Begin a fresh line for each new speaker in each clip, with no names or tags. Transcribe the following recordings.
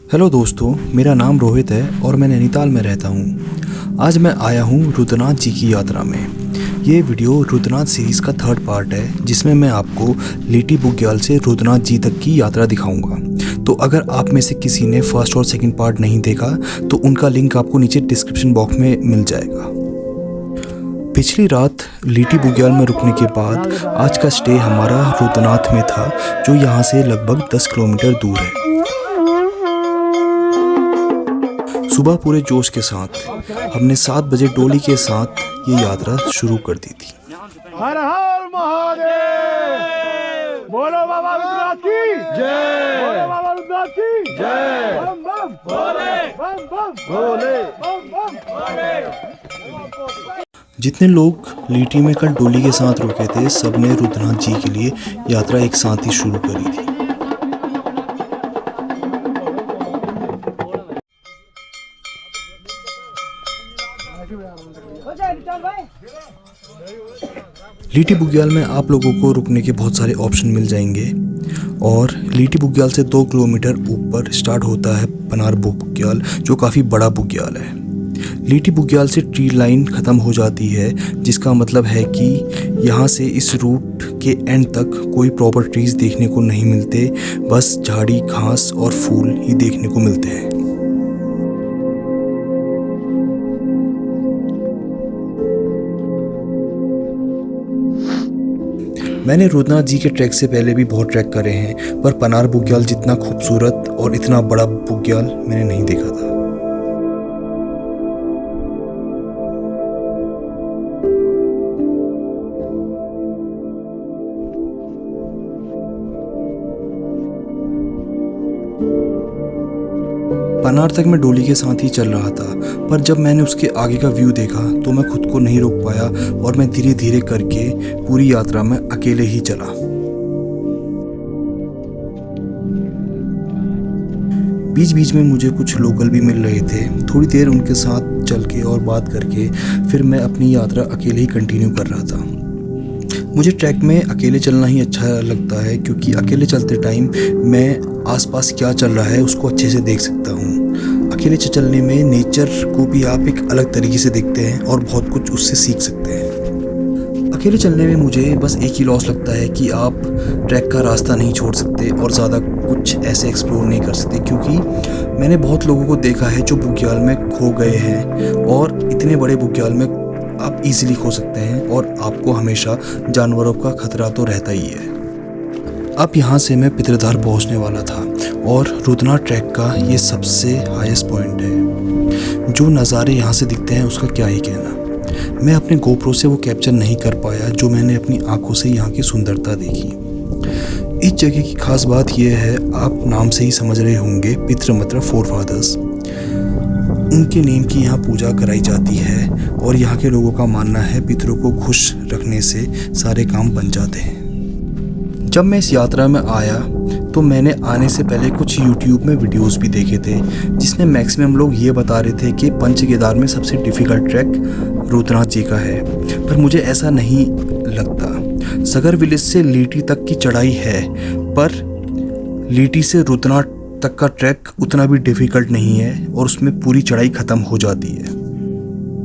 Hello दोस्तों, मेरा नाम रोहित है और मैं नैनीताल में रहता हूँ। आज मैं आया हूँ रुद्रनाथ जी की यात्रा में। ये वीडियो रुद्रनाथ सीरीज़ का थर्ड पार्ट है, जिसमें मैं आपको लीटी बुग्याल से रुद्रनाथ जी तक की यात्रा दिखाऊंगा। तो अगर आप में से किसी ने फर्स्ट और सेकंड पार्ट नहीं देखा तो उनका लिंक आपको नीचे डिस्क्रिप्शन बॉक्स में मिल जाएगा। पिछली रात लीटी बुग्याल में रुकने के बाद आज का स्टे हमारा रुद्रनाथ में था, जो यहाँ से लगभग 10 किलोमीटर दूर है। सुबह पूरे जोश के साथ हमने 7 बजे डोली के साथ ये यात्रा शुरू कर दी थी।
हर हर महादेव, बोलो बाबा रुद्रनाथ की जय, बोलो बाबा रुद्रनाथ की जय, बम बम भोले, बम बम भोले, बम बम भोले।
जितने लोग लीटी में कल डोली के साथ रुके थे, सबने रुद्रनाथ जी के लिए यात्रा एक साथ ही शुरू करी थी। लीटी बुग्याल में आप लोगों को रुकने के बहुत सारे ऑप्शन मिल जाएंगे और लीटी बुग्याल से 2 किलोमीटर ऊपर स्टार्ट होता है पनार बुग्याल, जो काफ़ी बड़ा बुग्याल है। लीटी बुग्याल से ट्री लाइन ख़त्म हो जाती है, जिसका मतलब है कि यहाँ से इस रूट के एंड तक कोई प्रॉपर ट्रीज देखने को नहीं मिलते, बस झाड़ी, घास और फूल ही देखने को मिलते हैं। मैंने रुद्रनाथ जी के ट्रैक से पहले भी बहुत ट्रैक करे हैं, पर पनार बुग्याल जितना खूबसूरत और इतना बड़ा बुग्याल मैंने नहीं देखा था। पनार तक मैं डोली के साथ ही चल रहा था, पर जब मैंने उसके आगे का व्यू देखा तो मैं खुद को नहीं रोक पाया और मैं धीरे धीरे करके पूरी यात्रा में अकेले ही चला। बीच बीच में मुझे कुछ लोकल भी मिल रहे थे। थोड़ी देर उनके साथ चल के और बात करके फिर मैं अपनी यात्रा अकेले ही कंटिन्यू कर रहा था। मुझे ट्रैक में अकेले चलना ही अच्छा लगता है, क्योंकि अकेले चलते टाइम मैं आसपास क्या चल रहा है उसको अच्छे से देख सकता हूँ। अकेले चलने में नेचर को भी आप एक अलग तरीके से देखते हैं और बहुत कुछ उससे सीख सकते हैं। अकेले चलने में मुझे बस एक ही लॉस लगता है कि आप ट्रैक का रास्ता नहीं छोड़ सकते और ज़्यादा कुछ ऐसे एक्सप्लोर नहीं कर सकते, क्योंकि मैंने बहुत लोगों को देखा है जो बुग्याल में खो गए हैं, और इतने बड़े बुग्याल में आप इजीली खो सकते हैं और आपको हमेशा जानवरों का खतरा तो रहता ही है। अब यहाँ से मैं पितृधार पहुँचने वाला था और रुद्रनाथ ट्रैक का ये सबसे हाईएस्ट पॉइंट है। जो नज़ारे यहाँ से दिखते हैं उसका क्या ही कहना। मैं अपने गोप्रो से वो कैप्चर नहीं कर पाया जो मैंने अपनी आंखों से यहाँ की सुंदरता देखी। इस जगह की खास बात यह है, आप नाम से ही समझ रहे होंगे, पितृ मतलब फोरफादर्स। उनके नेम की यहाँ पूजा कराई जाती है और यहाँ के लोगों का मानना है पितरों को खुश रखने से सारे काम बन जाते हैं। जब मैं इस यात्रा में आया तो मैंने आने से पहले कुछ YouTube में वीडियोस भी देखे थे, जिसमें मैक्सिमम लोग ये बता रहे थे कि पंच केदार में सबसे डिफ़िकल्ट ट्रैक रुद्रनाथ जी का है, पर मुझे ऐसा नहीं लगता। सगर विलेज से लीटी तक की चढ़ाई है, पर लीटी से रुद्रनाथ तक का ट्रैक उतना भी डिफ़िकल्ट नहीं है और उसमें पूरी चढ़ाई ख़त्म हो जाती है।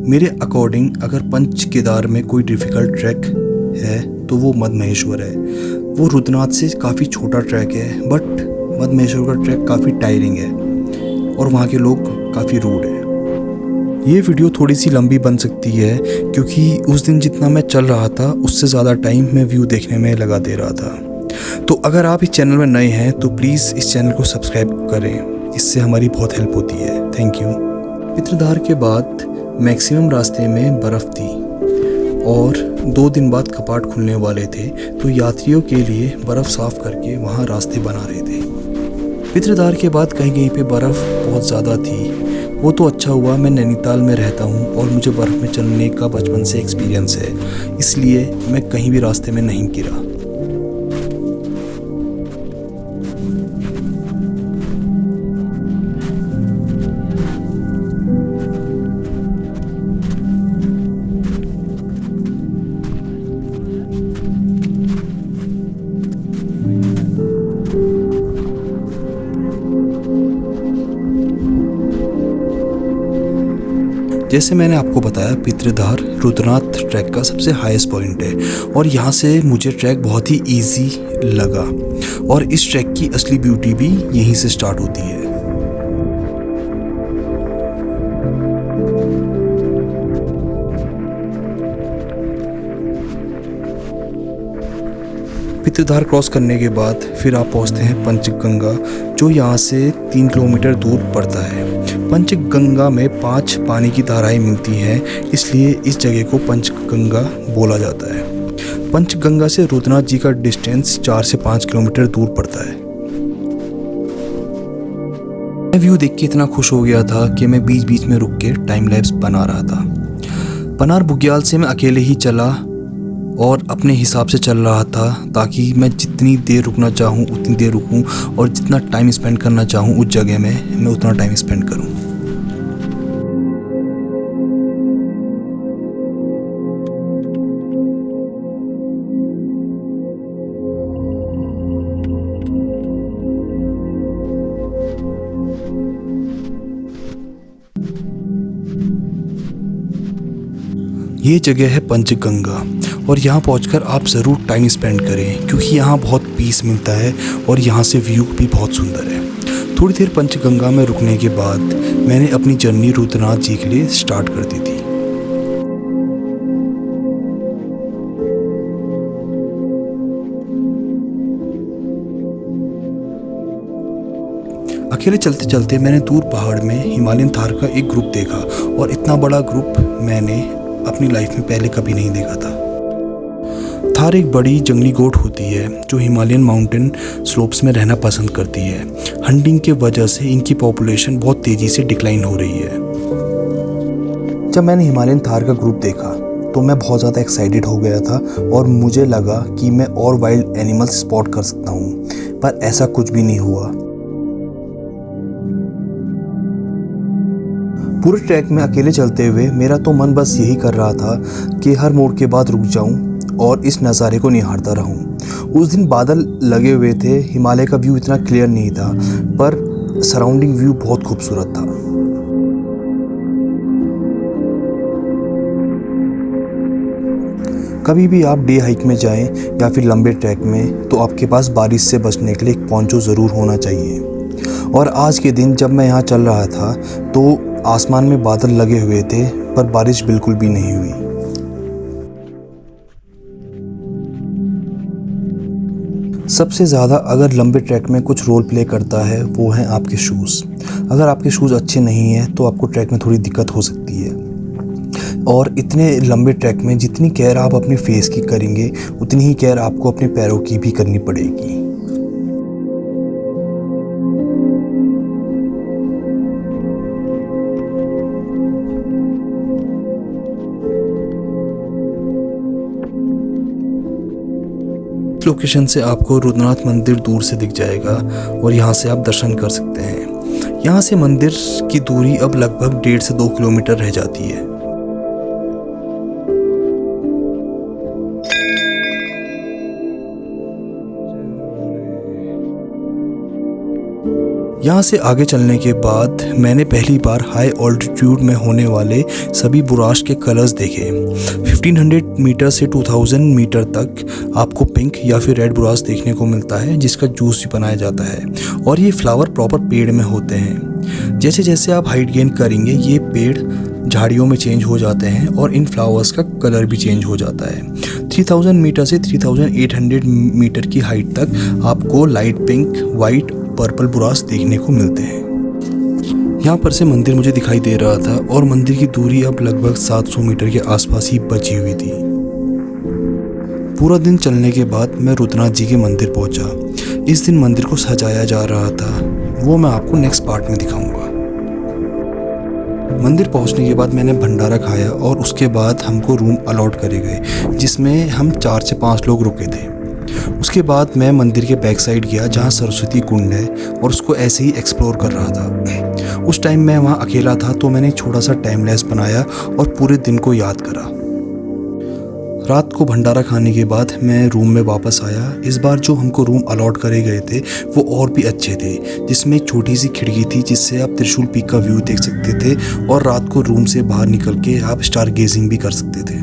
मेरे अकॉर्डिंग अगर पंच केदार में कोई डिफ़िकल्ट ट्रैक है तो वो मद्महेश्वर है। वो रुद्रनाथ से काफ़ी छोटा ट्रैक है, बट मद्महेश्वर का ट्रैक काफ़ी टायरिंग है और वहाँ के लोग काफ़ी रूड है। ये वीडियो थोड़ी सी लंबी बन सकती है, क्योंकि उस दिन जितना मैं चल रहा था उससे ज़्यादा टाइम मैं व्यू देखने में लगा दे रहा था। तो अगर आप इस चैनल में नए हैं तो प्लीज़ इस चैनल को सब्सक्राइब करें, इससे हमारी बहुत हेल्प होती है। Thank you. पितृधार के बाद मैक्सिमम रास्ते में बर्फ़ थी और 2 दिन बाद कपाट खुलने वाले थे, तो यात्रियों के लिए बर्फ़ साफ़ करके वहाँ रास्ते बना रहे थे। पितृधार के बाद कहीं कहीं पे बर्फ़ बहुत ज़्यादा थी। वो तो अच्छा हुआ मैं नैनीताल में रहता हूँ और मुझे बर्फ़ में चलने का बचपन से एक्सपीरियंस है, इसलिए मैं कहीं भी रास्ते में नहीं गिरा। जैसे मैंने आपको बताया, पितृधार रुद्रनाथ ट्रैक का सबसे हाईएस्ट पॉइंट है और यहाँ से मुझे ट्रैक बहुत ही इजी लगा और इस ट्रैक की असली ब्यूटी भी यहीं से स्टार्ट होती है। पितृधार क्रॉस करने के बाद फिर आप पहुंचते हैं पंचगंगा, जो यहाँ से 3 किलोमीटर दूर पड़ता है। पंचगंगा में 5 पानी की धाराएं मिलती हैं, इसलिए इस जगह को पंचगंगा बोला जाता है। पंचगंगा से रुद्रनाथ जी का डिस्टेंस 4 से 5 किलोमीटर दूर पड़ता है। मैं व्यू देख के इतना खुश हो गया था कि मैं बीच बीच में रुक के टाइम लैप्स बना रहा था। पनार बुग्याल से मैं अकेले ही चला और अपने हिसाब से चल रहा था, ताकि मैं जितनी देर रुकना चाहूँ उतनी देर रुकूँ और जितना टाइम स्पेंड करना चाहूँ उस जगह में मैं उतना टाइम स्पेंड करूँ। ये जगह है पंचगंगा और यहाँ पहुँचकर आप ज़रूर टाइम स्पेंड करें, क्योंकि यहाँ बहुत पीस मिलता है और यहाँ से व्यू भी बहुत सुंदर है। थोड़ी देर पंचगंगा में रुकने के बाद मैंने अपनी जर्नी रुद्रनाथ जी के लिए स्टार्ट कर दी थी। अकेले चलते चलते मैंने दूर पहाड़ में हिमालयन थार का एक ग्रुप देखा और इतना बड़ा ग्रुप मैंने अपनी लाइफ में पहले कभी नहीं देखा था। थार एक बड़ी जंगली गोट होती है जो हिमालयन माउंटेन स्लोप्स में रहना पसंद करती है। हंटिंग के वजह से इनकी पॉपुलेशन बहुत तेज़ी से डिक्लाइन हो रही है। जब मैंने हिमालयन थार का ग्रुप देखा तो मैं बहुत ज़्यादा एक्साइटेड हो गया था और मुझे लगा कि मैं और वाइल्ड एनिमल्स स्पॉट कर सकता हूँ, पर ऐसा कुछ भी नहीं हुआ। पूरे ट्रैक में अकेले चलते हुए मेरा तो मन बस यही कर रहा था कि हर मोड़ के बाद रुक जाऊं और इस नज़ारे को निहारता रहूं। उस दिन बादल लगे हुए थे, हिमालय का व्यू इतना क्लियर नहीं था, पर सराउंडिंग व्यू बहुत खूबसूरत था। कभी भी आप डे हाइक में जाएं या फिर लंबे ट्रैक में तो आपके पास बारिश से बचने के लिए एक पोंचो ज़रूर होना चाहिए। और आज के दिन जब मैं यहाँ चल रहा था तो आसमान में बादल लगे हुए थे, पर बारिश बिल्कुल भी नहीं हुई। सबसे ज़्यादा अगर लंबे ट्रैक में कुछ रोल प्ले करता है वो हैं आपके शूज़। अगर आपके शूज़ अच्छे नहीं हैं तो आपको ट्रैक में थोड़ी दिक्कत हो सकती है। और इतने लंबे ट्रैक में जितनी केयर आप अपने फेस की करेंगे उतनी ही केयर आपको अपने पैरों की भी करनी पड़ेगी। लोकेशन से आपको रुद्रनाथ मंदिर दूर से दिख जाएगा और यहाँ से आप दर्शन कर सकते हैं। यहाँ से मंदिर की दूरी अब लगभग 1.5 से 2 किलोमीटर रह जाती है। यहाँ से आगे चलने के बाद मैंने पहली बार हाई ऑल्टीट्यूड में होने वाले सभी बुराश के कलर्स देखे। 1500 मीटर से 2000 मीटर तक आपको पिंक या फिर रेड बुराश देखने को मिलता है, जिसका जूस भी बनाया जाता है और ये फ्लावर प्रॉपर पेड़ में होते हैं। जैसे जैसे आप हाइट गेन करेंगे ये पेड़ झाड़ियों में चेंज हो जाते हैं और इन फ्लावर्स का कलर भी चेंज हो जाता है। 3000 मीटर से 3800 मीटर की हाइट तक आपको लाइट पिंक, वाइट, पर्पल बुराश देखने को मिलते हैं। यहाँ पर से मंदिर मुझे दिखाई दे रहा था और मंदिर की दूरी अब लगभग 700 मीटर के आसपास ही बची हुई थी। पूरा दिन चलने के बाद मैं रुद्रनाथ जी के मंदिर पहुँचा। इस दिन मंदिर को सजाया जा रहा था, वो मैं आपको नेक्स्ट पार्ट में दिखाऊंगा। मंदिर पहुंचने के बाद मैंने भंडारा खाया और उसके बाद हमको रूम अलॉट करे गए, जिसमें हम 4 से 5 लोग रुके थे। उसके बाद मैं मंदिर के बैक साइड गया जहाँ सरस्वती कुंड है और उसको ऐसे ही एक्सप्लोर कर रहा था। उस टाइम मैं वहाँ अकेला था तो मैंने छोटा सा टाइम लैप्स बनाया और पूरे दिन को याद करा। रात को भंडारा खाने के बाद मैं रूम में वापस आया। इस बार जो हमको रूम अलॉट करे गए थे वो और भी अच्छे थे, जिसमें एक छोटी सी खिड़की थी जिससे आप त्रिशूल पीक का व्यू देख सकते थे और रात को रूम से बाहर निकल के आप स्टार गेजिंग भी कर सकते थे।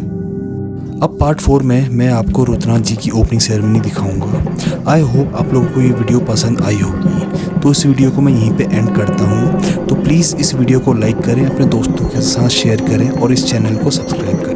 अब पार्ट 4 में मैं आपको रुद्रनाथ जी की ओपनिंग सेरेमनी दिखाऊंगा। आई होप आप लोगों को ये वीडियो पसंद आई होगी। तो इस वीडियो को मैं यहीं पे एंड करता हूँ। तो प्लीज़ इस वीडियो को लाइक करें, अपने दोस्तों के साथ शेयर करें और इस चैनल को सब्सक्राइब करें।